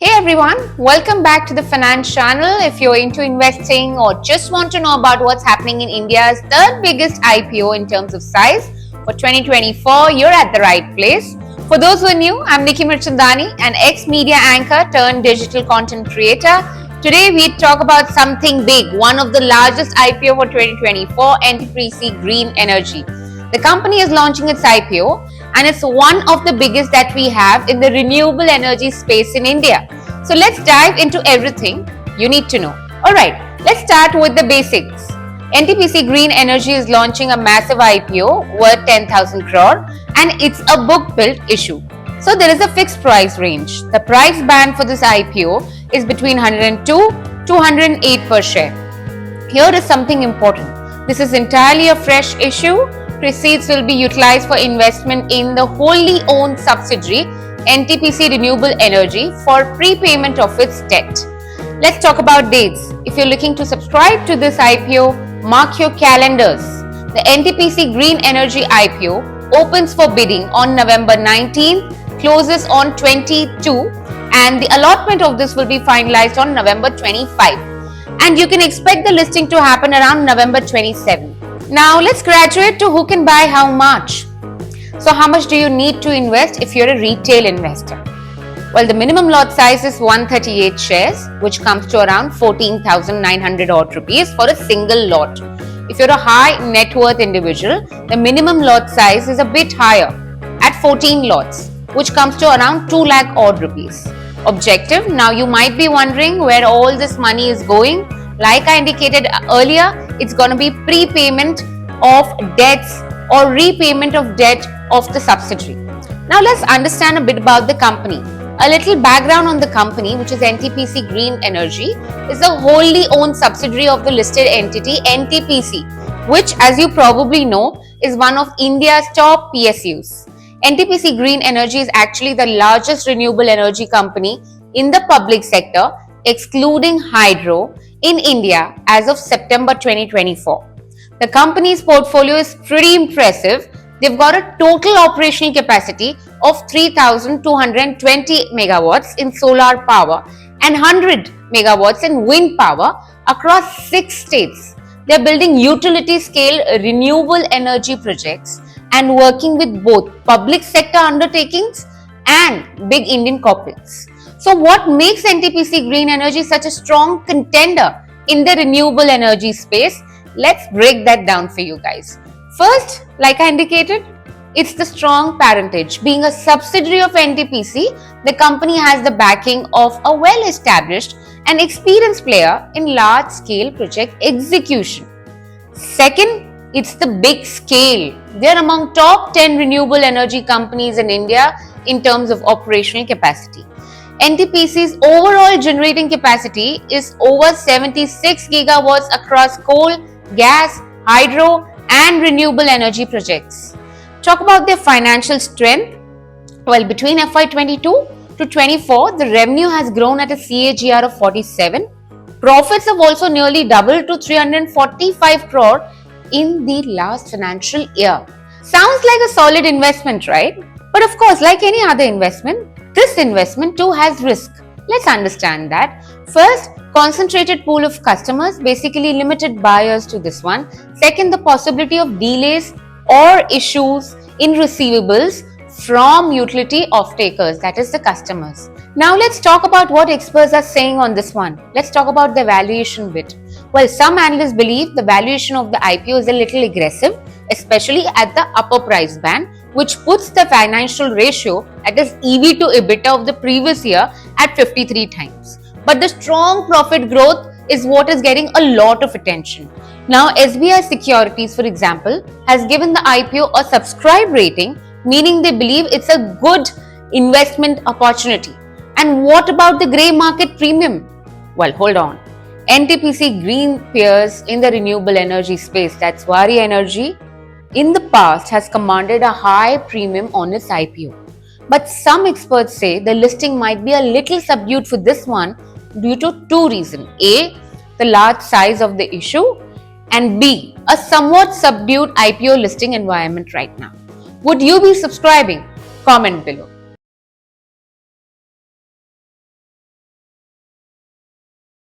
Hey everyone, welcome back to the Finance Channel. If you're into investing or just want to know about what's happening in India's third biggest IPO in terms of size for 2024, you're at the right place. For those who are new, I'm Nikki Mirchandani, an ex-media anchor turned digital content creator. Today we talk about something big, one of the largest IPO for 2024, NTPC Green Energy. The company is launching its IPO and it's one of the biggest that we have in the renewable energy space in India. So let's dive into everything you need to know. Alright, let's start with the basics. NTPC Green Energy is launching a massive IPO worth 10,000 crore and it's a book built issue. So there is a fixed price range. The price band for this IPO is between 102 to 108 per share. Here is something important. This is entirely a fresh issue. Proceeds will be utilized for investment in the wholly owned subsidiary NTPC Renewable Energy for prepayment of its debt. Let's talk about dates. If you're looking to subscribe to this IPO, mark your calendars. The NTPC Green Energy IPO opens for bidding on November 19th, closes on 22, and the allotment of this will be finalized on November 25. And you can expect the listing to happen around November 27. Now let's graduate to who can buy how much. So how much do you need to invest if you're a retail investor? Well, the minimum lot size is 138 shares, which comes to around 14,900 odd rupees for a single lot. If you're a high net worth individual, the minimum lot size is a bit higher at 14 lots, which comes to around 2 lakh odd rupees. Objective, now you might be wondering where all this money is going. Like I indicated earlier, it's going to be prepayment of debts or repayment of debt of the subsidiary. Now let's understand a bit about the company. A little background on the company, which is NTPC Green Energy, is a wholly owned subsidiary of the listed entity NTPC, which, as you probably know, is one of India's top PSUs. NTPC Green Energy is actually the largest renewable energy company in the public sector, excluding hydro, in India as of September 2024. The company's portfolio is pretty impressive. They've got a total operational capacity of 3,220 megawatts in solar power and 100 megawatts in wind power across 6 states. They're building utility-scale renewable energy projects and working with both public sector undertakings and big Indian corporates. So what makes NTPC Green Energy such a strong contender in the renewable energy space? Let's break that down for you guys. First, like I indicated, it's the strong parentage. Being a subsidiary of NTPC, the company has the backing of a well-established and experienced player in large-scale project execution. Second, it's the big scale. They're among top 10 renewable energy companies in India in terms of operational capacity. NTPC's overall generating capacity is over 76 gigawatts across coal, gas, hydro, and renewable energy projects. Talk about their financial strength. Well, between FY22 to 24, the revenue has grown at a CAGR of 47. Profits have also nearly doubled to 345 crore in the last financial year. Sounds like a solid investment, right? But of course, like any other investment, this investment too has risk. Let's understand that. First, concentrated pool of customers, basically limited buyers to this one. Second, the possibility of delays or issues in receivables from utility off-takers, that is the customers. Now let's talk about what experts are saying on this one. Let's talk about the valuation bit. Well, some analysts believe the valuation of the IPO is a little aggressive, especially at the upper price band, which puts the financial ratio at its EV to EBITDA of the previous year at 53 times. But the strong profit growth is what is getting a lot of attention. Now, SBI Securities, for example, has given the IPO a subscribe rating, meaning they believe it's a good investment opportunity. And what about the grey market premium? Well, hold on. NTPC Green peers in the renewable energy space, that's Waaree Energy, in the past has commanded a high premium on its IPO. But some experts say the listing might be a little subdued for this one due to two reasons. A, the large size of the issue, and B, a somewhat subdued IPO listing environment right now. Would you be subscribing? Comment below.